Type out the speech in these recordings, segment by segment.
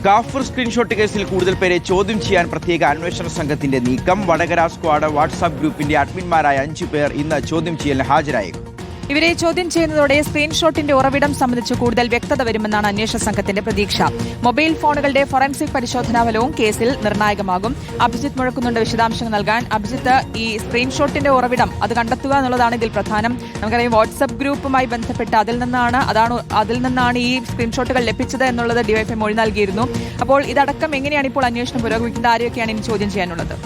കാഫർ screenshot കേസിൽ കൂടുതൽ പേരെ ചോദ്യം ചെയ്യാൻ പ്രത്യേക അന്വേഷണ സംഘത്തിന്റെ നീക്കം. വടകര സ്ക്വാഡ് വാട്സാപ്പ് ഗ്രൂപ്പിന്റെ അഡ്മിന്മാരായ 5 പേർ ഇന്ന് ചോദ്യം ചെയ്യലിന് ഹാജരായേക്കും. ഇവരെ ചോദ്യം ചെയ്യുന്നതോടെ സ്ക്രീൻഷോട്ടിന്റെ ഉറവിടം സംബന്ധിച്ച് കൂടുതൽ വ്യക്തത വരുമെന്നാണ് അന്വേഷണ സംഘത്തിന്റെ പ്രതീക്ഷ. മൊബൈൽ ഫോണുകളുടെ ഫോറൻസിക് പരിശോധനാ ഫലവും കേസിൽ നിർണായകമാകും. അഭിജിത്ത് മുഴക്കുന്നുണ്ട് വിശദാംശങ്ങൾ നൽകാൻ. അഭിജിത്ത്, ഈ സ്ക്രീൻഷോട്ടിന്റെ ഉറവിടം അത് കണ്ടെത്തുക എന്നുള്ളതാണ് ഇതിൽ പ്രധാനം. നമുക്കറിയാം, വാട്സ്ആപ്പ് ഗ്രൂപ്പുമായി ബന്ധപ്പെട്ട് അതിൽ നിന്നാണ് ഈ സ്ക്രീൻഷോട്ടുകൾ ലഭിച്ചത് എന്നുള്ളത് ഡിവൈഎഫ്ഐ മൊഴി നൽകിയിരുന്നു. അപ്പോൾ ഇതടക്കം എങ്ങനെയാണ് ഇപ്പോൾ അന്വേഷണം പുരോഗമിക്കുന്നത്? ആരെയൊക്കെയാണ് ഇനി ചോദ്യം ചെയ്യാനുള്ളത്?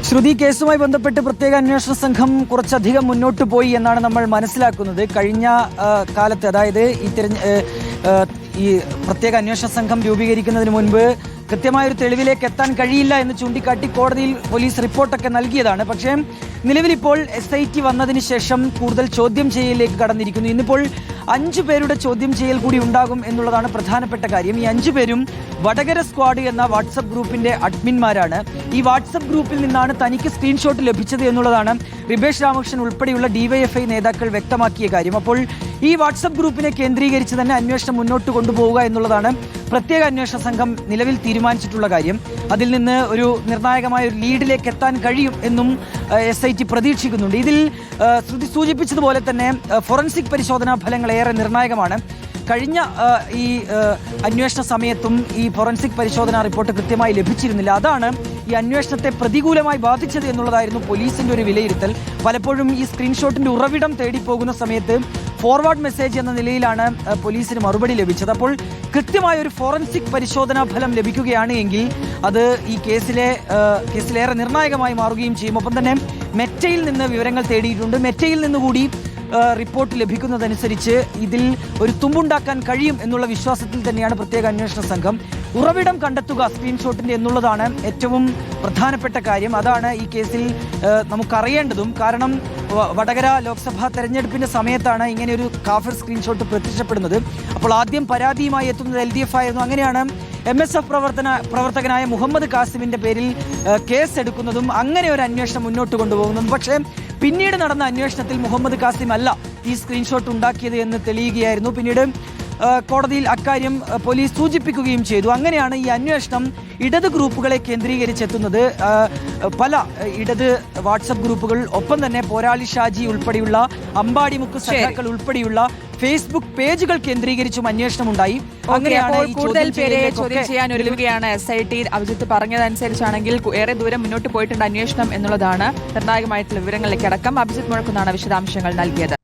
ശ്രുതി, കേസുമായി ബന്ധപ്പെട്ട് പ്രത്യേക അന്വേഷണ സംഘം കുറച്ചധികം മുന്നോട്ട് പോയി എന്നാണ് നമ്മൾ മനസ്സിലാക്കുന്നത്. കഴിഞ്ഞ കാലത്ത്, അതായത് ഈ പ്രത്യേക അന്വേഷണ സംഘം രൂപീകരിക്കുന്നതിന് മുൻപ് കൃത്യമായൊരു തെളിവിലേക്ക് എത്താൻ കഴിയില്ല എന്ന് ചൂണ്ടിക്കാട്ടി കോടതിയിൽ പോലീസ് റിപ്പോർട്ടൊക്കെ നൽകിയതാണ്. പക്ഷേ നിലവിലിപ്പോൾ SIT വന്നതിന് ശേഷം കൂടുതൽ ചോദ്യം ചെയ്യലിലേക്ക് കടന്നിരിക്കുന്നു. ഇന്നിപ്പോൾ 5 പേരുടെ ചോദ്യം ചെയ്യൽ കൂടി ഉണ്ടാകും എന്നുള്ളതാണ് പ്രധാനപ്പെട്ട കാര്യം. ഈ 5 പേരും വടകര സ്ക്വാഡ് എന്ന വാട്സപ്പ് ഗ്രൂപ്പിന്റെ അഡ്മിന്മാരാണ്. ഈ വാട്സപ്പ് ഗ്രൂപ്പിൽ നിന്നാണ് തനിക്ക് സ്ക്രീൻഷോട്ട് ലഭിച്ചത് എന്നുള്ളതാണ് റിബേഷ് രാമകൃഷ്ണൻ ഉൾപ്പെടെയുള്ള DYFI നേതാക്കൾ വ്യക്തമാക്കിയ കാര്യം. അപ്പോൾ ഈ വാട്സപ്പ് ഗ്രൂപ്പിനെ കേന്ദ്രീകരിച്ച് തന്നെ അന്വേഷണം മുന്നോട്ട് കൊണ്ടുപോവുക എന്നുള്ളതാണ് പ്രത്യേക അന്വേഷണ സംഘം നിലവിൽ തീരുമാനിച്ചിട്ടുള്ള കാര്യം. അതിൽ നിന്ന് ഒരു നിർണായകമായ ഒരു ലീഡിലേക്ക് എത്താൻ കഴിയും എന്നും SIT പ്രതീക്ഷിക്കുന്നുണ്ട്. ഇതിൽ ശ്രുതി സൂചിപ്പിച്ചതുപോലെ തന്നെ ഫോറൻസിക് പരിശോധനാ ഫലങ്ങൾ ഏറെ നിർണായകമാണ്. കഴിഞ്ഞ ഈ അന്വേഷണ സമയത്തും ഈ ഫോറൻസിക് പരിശോധനാ റിപ്പോർട്ട് കൃത്യമായി ലഭിച്ചിരുന്നില്ല. അതാണ് ഈ അന്വേഷണത്തെ പ്രതികൂലമായി ബാധിച്ചത് എന്നുള്ളതായിരുന്നു പോലീസിന്റെ ഒരു വിലയിരുത്തൽ. പലപ്പോഴും ഈ സ്ക്രീൻഷോട്ടിന്റെ ഉറവിടം തേടിപ്പോകുന്ന സമയത്ത് ഫോർവേഡ് മെസ്സേജ് എന്ന നിലയിലാണ് പോലീസിന് മറുപടി ലഭിച്ചത്. അപ്പോൾ കൃത്യമായ ഒരു ഫോറൻസിക് പരിശോധനാ ഫലം ലഭിക്കുകയാണ് എങ്കിൽ അത് ഈ കേസിലേറെ നിർണായകമായി മാറുകയും ചെയ്യും. ഒപ്പം തന്നെ മെറ്റയിൽ നിന്ന് വിവരങ്ങൾ തേടിയിട്ടുണ്ട്. മെറ്റയിൽ നിന്നുകൂടി റിപ്പോർട്ട് ലഭിക്കുന്നതനുസരിച്ച് ഇതിൽ ഒരു തുമ്പുണ്ടാക്കാൻ കഴിയും എന്നുള്ള വിശ്വാസത്തിൽ തന്നെയാണ് പ്രത്യേക അന്വേഷണ സംഘം. ഉറവിടം കണ്ടെത്തുക സ്ക്രീൻഷോട്ടിന്റെ എന്നുള്ളതാണ് ഏറ്റവും പ്രധാനപ്പെട്ട കാര്യം. അതാണ് ഈ കേസിൽ നമുക്കറിയേണ്ടതും. കാരണം വടകര ലോക്സഭാ തെരഞ്ഞെടുപ്പിന്റെ സമയത്താണ് ഇങ്ങനെ ഒരു കാഫർ സ്ക്രീൻഷോട്ട് പ്രത്യക്ഷപ്പെടുന്നത്. അപ്പോൾ ആദ്യം പരാതിയുമായി എത്തുന്നത് LDF ആയിരുന്നു. അങ്ങനെയാണ് MSF പ്രവർത്തകനായ മുഹമ്മദ് കാസിമിന്റെ പേരിൽ കേസ് എടുക്കുന്നതും അങ്ങനെ ഒരു അന്വേഷണം മുന്നോട്ട് കൊണ്ടുപോകുന്നതും. പക്ഷേ പിന്നീട് നടന്ന അന്വേഷണത്തിൽ മുഹമ്മദ് കാസിം അല്ല ഈ സ്ക്രീൻഷോട്ട് ഉണ്ടാക്കിയത് എന്ന് തെളിയുകയായിരുന്നു. പിന്നീട് കോടതിയിൽ അക്കാര്യം പോലീസ് സൂചിപ്പിക്കുകയും ചെയ്തു. അങ്ങനെയാണ് ഈ അന്വേഷണം ഇടത് ഗ്രൂപ്പുകളെ കേന്ദ്രീകരിച്ചെത്തുന്നത്. പല ഇടത് വാട്സപ്പ് ഗ്രൂപ്പുകൾ, ഒപ്പം തന്നെ പോരാളി ഷാജി ഉൾപ്പെടെയുള്ള അമ്പാടിമുക്ക് സഖാക്കൾ ഉൾപ്പെടെയുള്ള ഫേസ്ബുക്ക് പേജുകൾ കേന്ദ്രീകരിച്ചും അന്വേഷണം ഉണ്ടായി. അങ്ങനെയാണ് കൂടുതൽ പേരെ ചോദ്യം ചെയ്യാൻ ഒരുങ്ങുകയാണ് SIT. അഭിജിത്ത് പറഞ്ഞതനുസരിച്ചാണെങ്കിൽ ഏറെ ദൂരം മുന്നോട്ട് പോയിട്ടുണ്ട് അന്വേഷണം എന്നുള്ളതാണ്. നിർണായകമായിട്ടുള്ള വിവരങ്ങളിലേക്ക് അടക്കം അഭിജിത്ത് മുഴക്കുന്നാണ് വിശദാംശങ്ങൾ നൽകിയത്.